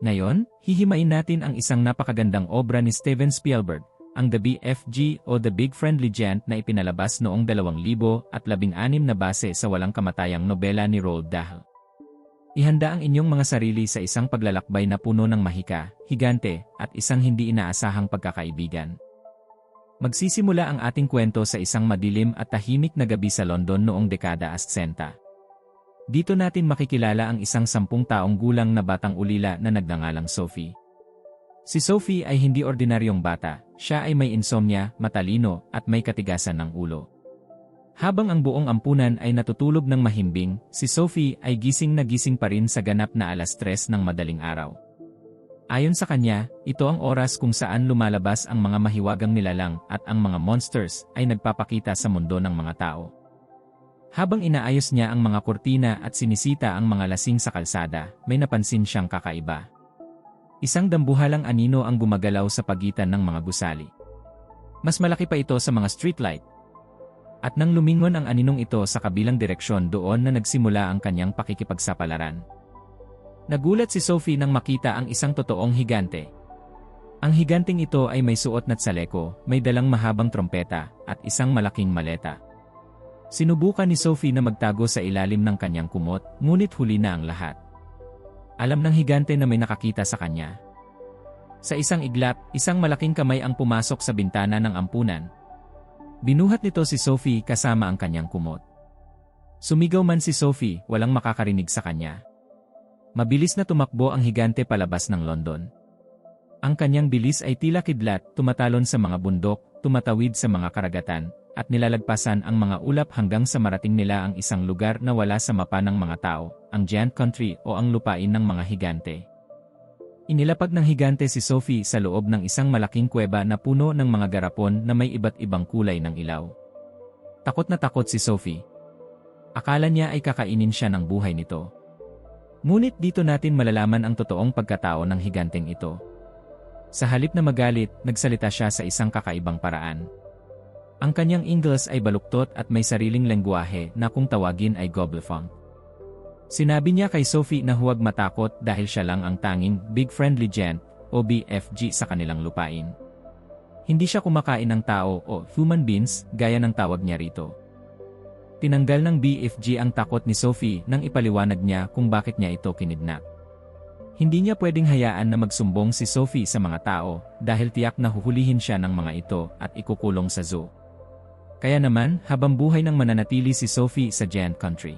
Ngayon, hihimain natin ang isang napakagandang obra ni Steven Spielberg, ang The BFG o The Big Friendly Giant na ipinalabas noong 2016 na base sa walang kamatayang nobela ni Roald Dahl. Ihanda ang inyong mga sarili sa isang paglalakbay na puno ng mahika, higante, at isang hindi inaasahang pagkakaibigan. Magsisimula ang ating kwento sa isang madilim at tahimik na gabi sa London noong dekada 60. Dito natin makikilala ang isang 10 taong gulang na batang ulila na nagngangalang Sophie. Si Sophie ay hindi ordinaryong bata, siya ay may insomnia, matalino, at may katigasan ng ulo. Habang ang buong ampunan ay natutulog ng mahimbing, si Sophie ay gising na gising pa rin sa ganap na 3:00 ng madaling araw. Ayon sa kanya, ito ang oras kung saan lumalabas ang mga mahiwagang nilalang at ang mga monsters ay nagpapakita sa mundo ng mga tao. Habang inaayos niya ang mga kurtina at sinisita ang mga lasing sa kalsada, may napansin siyang kakaiba. Isang dambuhalang anino ang gumagalaw sa pagitan ng mga gusali. Mas malaki pa ito sa mga streetlight. At nang lumingon ang aninong ito sa kabilang direksyon, doon na nagsimula ang kanyang pakikipagsapalaran. Nagulat si Sophie nang makita ang isang totoong higante. Ang higanting ito ay may suot na tsaleko, may dalang mahabang trompeta, at isang malaking maleta. Sinubukan ni Sophie na magtago sa ilalim ng kanyang kumot, ngunit huli na ang lahat. Alam ng higante na may nakakita sa kanya. Sa isang iglap, isang malaking kamay ang pumasok sa bintana ng ampunan. Binuhat nito si Sophie kasama ang kanyang kumot. Sumigaw man si Sophie, walang makakarinig sa kanya. Mabilis na tumakbo ang higante palabas ng London. Ang kanyang bilis ay tila kidlat, tumatalon sa mga bundok, tumatawid sa mga karagatan, at nilalagpasan ang mga ulap hanggang sa marating nila ang isang lugar na wala sa mapa ng mga tao, ang Giant Country o ang lupain ng mga higante. Inilapag ng higante si Sophie sa loob ng isang malaking kuweba na puno ng mga garapon na may iba't ibang kulay ng ilaw. Takot na takot si Sophie. Akala niya ay kakainin siya ng buhay nito. Ngunit dito natin malalaman ang totoong pagkatao ng higanteng ito. Sa halip na magalit, nagsalita siya sa isang kakaibang paraan. Ang kanyang Ingles ay baluktot at may sariling lengguwahe na kung tawagin ay Gobblefunk. Sinabi niya kay Sophie na huwag matakot dahil siya lang ang tanging Big Friendly Giant o BFG sa kanilang lupain. Hindi siya kumakain ng tao o human beings gaya ng tawag niya rito. Tinanggal ng BFG ang takot ni Sophie nang ipaliwanag niya kung bakit niya ito kinidnap. Hindi niya pwedeng hayaan na magsumbong si Sophie sa mga tao dahil tiyak na huhulihin siya ng mga ito at ikukulong sa zoo. Kaya naman, habang buhay nang mananatili si Sophie sa Giant Country.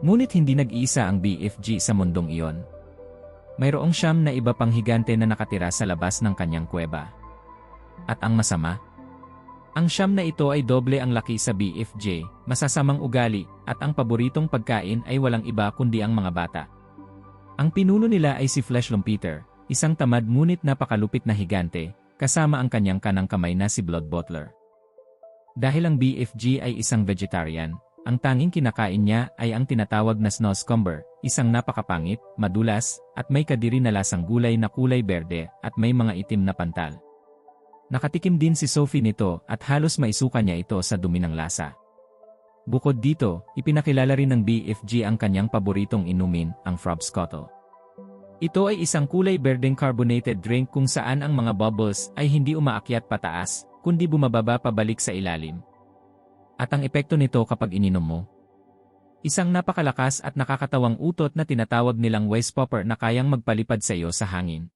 Ngunit hindi nag-iisa ang BFG sa mundong iyon. Mayroong 9 na iba pang higante na nakatira sa labas ng kanyang kuweba. At ang masama? Ang 9 na ito ay doble ang laki sa BFG, masasamang ugali, at ang paboritong pagkain ay walang iba kundi ang mga bata. Ang pinuno nila ay si Fleshlum Peter, isang tamad ngunit napakalupit na higante, kasama ang kanyang kanang kamay na si Blood Bottler. Dahil ang BFG ay isang vegetarian, ang tanging kinakain niya ay ang tinatawag na snow-scumber, isang napakapangit, madulas, at may kadiri na lasang gulay na kulay berde at may mga itim na pantal. Nakatikim din si Sophie nito at halos maisuka niya ito sa dumi ng lasa. Bukod dito, ipinakilala rin ng BFG ang kanyang paboritong inumin, ang Frobscottle. Ito ay isang kulay berdeng carbonated drink kung saan ang mga bubbles ay hindi umaakyat pataas, kundi bumababa pabalik sa ilalim. At ang epekto nito kapag ininom mo? Isang napakalakas at nakakatawang utot na tinatawag nilang waste popper na kayang magpalipad sa iyo sa hangin.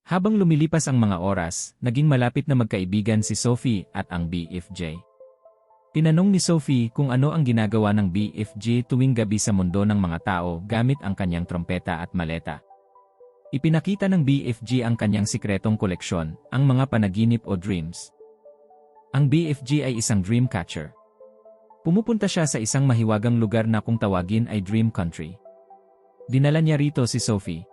Habang lumilipas ang mga oras, naging malapit na magkaibigan si Sophie at ang BFG. Tinanong ni Sophie kung ano ang ginagawa ng BFG tuwing gabi sa mundo ng mga tao gamit ang kanyang trompeta at maleta. Ipinakita ng BFG ang kanyang sikretong koleksyon, ang mga panaginip o dreams. Ang BFG ay isang dream catcher. Pumupunta siya sa isang mahiwagang lugar na kung tawagin ay Dream Country. Dinala niya rito si Sophie.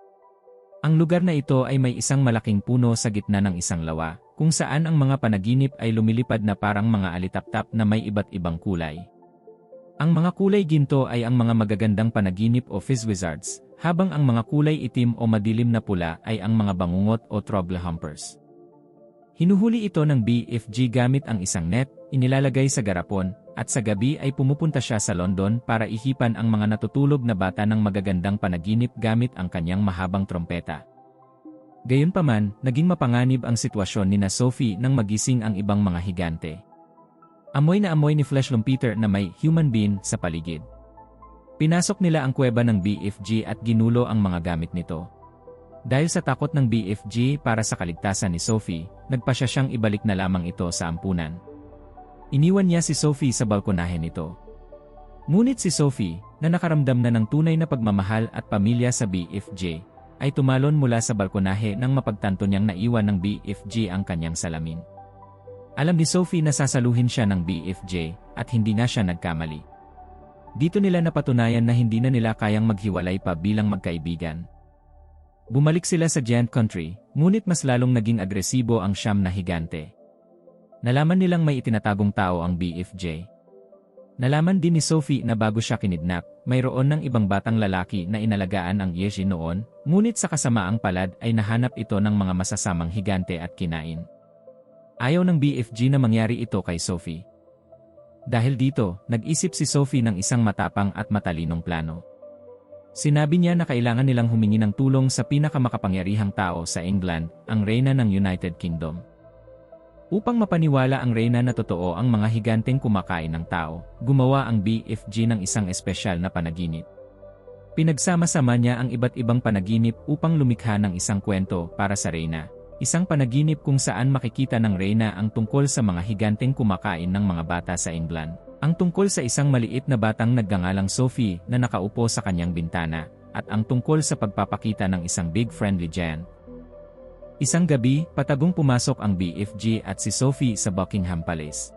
Ang lugar na ito ay may isang malaking puno sa gitna ng isang lawa, kung saan ang mga panaginip ay lumilipad na parang mga alitaptap na may iba't ibang kulay. Ang mga kulay ginto ay ang mga magagandang panaginip o Fizzwizards, habang ang mga kulay itim o madilim na pula ay ang mga bangungot o Troublehumpers. Hinuhuli ito ng BFG gamit ang isang net, inilalagay sa garapon, at sa gabi ay pumupunta siya sa London para ihipan ang mga natutulog na bata ng magagandang panaginip gamit ang kanyang mahabang trompeta. Gayunpaman, naging mapanganib ang sitwasyon ni Sophie nang magising ang ibang mga higante. Amoy na amoy ni Fleshlumpeter na may human being sa paligid. Pinasok nila ang kuweba ng BFG at ginulo ang mga gamit nito. Dahil sa takot ng BFG para sa kaligtasan ni Sophie, nagpasya siyang ibalik na lamang ito sa ampunan. Iniwan niya si Sophie sa balkonahe nito. Ngunit si Sophie, na nakaramdam na ng tunay na pagmamahal at pamilya sa BFG, ay tumalon mula sa balkonahe nang mapagtanto niyang naiwan ng BFG ang kanyang salamin. Alam ni Sophie na sasaluhin siya ng BFG at hindi na siya nagkamali. Dito nila napatunayan na hindi na nila kayang maghiwalay pa bilang magkaibigan. Bumalik sila sa Giant Country, ngunit mas lalong naging agresibo ang siyam na higante. Nalaman nilang may itinatagong tao ang BFG. Nalaman din ni Sophie na bago siya kinidnap, mayroon ng ibang batang lalaki na inalagaan ang Yeji noon, ngunit sa kasamaang palad ay nahanap ito ng mga masasamang higante at kinain. Ayaw ng BFG na mangyari ito kay Sophie. Dahil dito, nag-isip si Sophie ng isang matapang at matalinong plano. Sinabi niya na kailangan nilang humingi ng tulong sa pinakamakapangyarihang tao sa England, ang reyna ng United Kingdom. Upang mapaniwala ang reyna na totoo ang mga higanteng kumakain ng tao, gumawa ang BFG ng isang espesyal na panaginip. Pinagsama-sama niya ang iba't ibang panaginip upang lumikha ng isang kwento para sa reyna. Isang panaginip kung saan makikita ng reyna ang tungkol sa mga higanteng kumakain ng mga bata sa England. Ang tungkol sa isang maliit na batang nagngangalang Sophie na nakaupo sa kanyang bintana, at ang tungkol sa pagpapakita ng isang big friendly giant. Isang gabi, patagong pumasok ang BFG at si Sophie sa Buckingham Palace.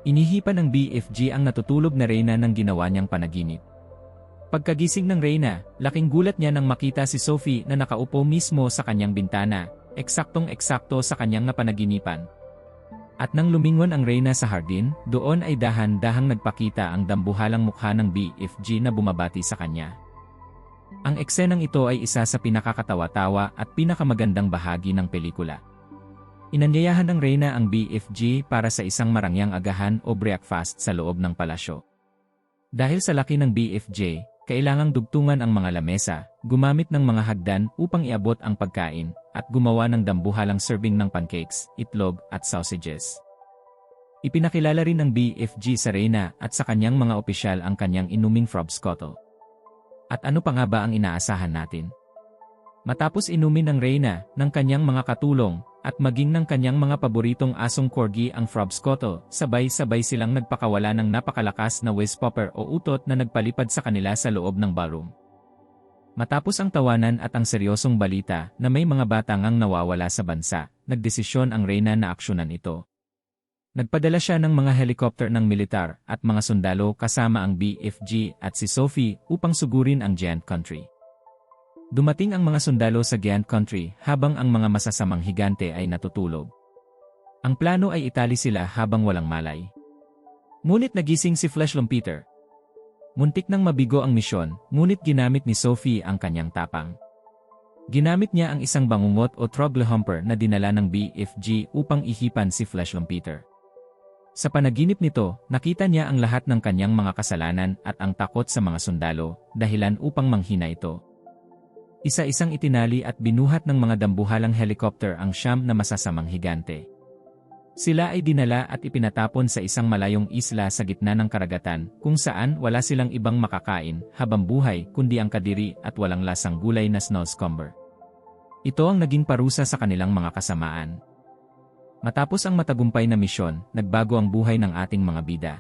Inihipan ng BFG ang natutulog na reyna ng ginawa niyang panaginip. Pagkagising ng reyna, laking gulat niya nang makita si Sophie na nakaupo mismo sa kanyang bintana, eksaktong-eksakto sa kanyang napanaginipan. At nang lumingon ang reyna sa hardin, doon ay dahan-dahang nagpakita ang dambuhalang mukha ng BFG na bumabati sa kanya. Ang eksenang ito ay isa sa pinakakatawa-tawa at pinakamagandang bahagi ng pelikula. Inanyayahan ng reyna ang BFG para sa isang marangyang agahan o breakfast sa loob ng palasyo. Dahil sa laki ng BFG, kailangang dugtungan ang mga lamesa, gumamit ng mga hagdan upang iabot ang pagkain, at gumawa ng dambuhalang serving ng pancakes, itlog, at sausages. Ipinakilala rin ng BFG sa reyna at sa kanyang mga opisyal ang kanyang inuming frobiscotto. At ano pa nga ba ang inaasahan natin? Matapos inumin ng reyna, ng kanyang mga katulong, at maging ng kanyang mga paboritong asong corgi ang frobiscotto, sabay-sabay silang nagpakawala ng napakalakas na whiz-popper o utot na nagpalipad sa kanila sa loob ng ballroom. Matapos ang tawanan at ang seryosong balita na may mga bata ngang nawawala sa bansa, nagdesisyon ang reyna na aksyonan ito. Nagpadala siya ng mga helicopter ng militar at mga sundalo kasama ang BFG at si Sophie upang sugurin ang Giant Country. Dumating ang mga sundalo sa Giant Country habang ang mga masasamang higante ay natutulog. Ang plano ay itali sila habang walang malay. Ngunit nagising si Fleshlumpeter. Muntik nang mabigo ang misyon, ngunit ginamit ni Sophie ang kanyang tapang. Ginamit niya ang isang bangungot o troublehumper na dinala ng BFG upang ihipan si Fleshlumpeter. Sa panaginip nito, nakita niya ang lahat ng kanyang mga kasalanan at ang takot sa mga sundalo, dahilan upang manghina ito. Isa-isang itinali at binuhat ng mga dambuhalang helicopter ang siyam na masasamang higante. Sila ay dinala at ipinatapon sa isang malayong isla sa gitna ng karagatan kung saan wala silang ibang makakain habang buhay kundi ang kadiri at walang lasang gulay na snowscumber. Ito ang naging parusa sa kanilang mga kasamaan. Matapos ang matagumpay na misyon, nagbago ang buhay ng ating mga bida.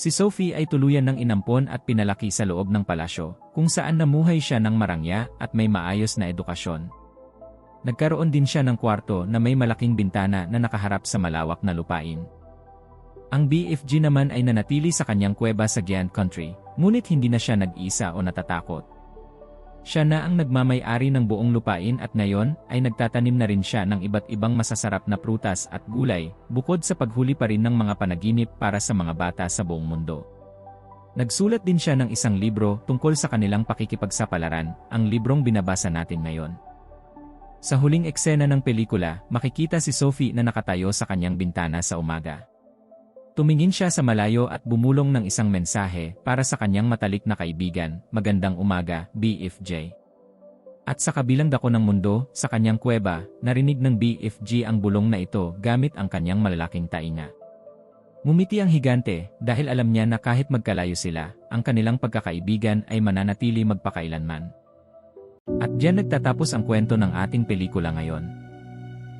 Si Sophie ay tuluyan ng inampon at pinalaki sa loob ng palasyo, kung saan namuhay siya ng marangya at may maayos na edukasyon. Nagkaroon din siya ng kwarto na may malaking bintana na nakaharap sa malawak na lupain. Ang BFG naman ay nanatili sa kanyang kuweba sa Giant Country, ngunit hindi na siya nag-iisa o natatakot. Siya na ang nagmamay-ari ng buong lupain at ngayon ay nagtatanim na rin siya ng iba't ibang masasarap na prutas at gulay, bukod sa paghuli pa rin ng mga panaginip para sa mga bata sa buong mundo. Nagsulat din siya ng isang libro tungkol sa kanilang pakikipagsapalaran, ang librong binabasa natin ngayon. Sa huling eksena ng pelikula, makikita si Sophie na nakatayo sa kanyang bintana sa umaga. Tumingin siya sa malayo at bumulong ng isang mensahe para sa kanyang matalik na kaibigan, "Magandang umaga, BFJ." At sa kabilang dako ng mundo, sa kanyang kuweba, narinig ng BFG ang bulong na ito gamit ang kanyang malalaking tainga. Ngumiti ang higante dahil alam niya na kahit magkalayo sila, ang kanilang pagkakaibigan ay mananatili magpakailanman. At diyan nagtatapos ang kwento ng ating pelikula ngayon.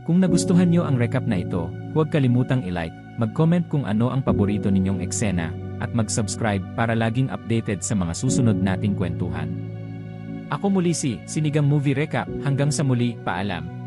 Kung nagustuhan niyo ang recap na ito, huwag kalimutang i-like, mag-comment kung ano ang paborito ninyong eksena, at mag-subscribe para laging updated sa mga susunod nating kwentuhan. Ako muli si Sinigang Movie Recap, hanggang sa muli, paalam.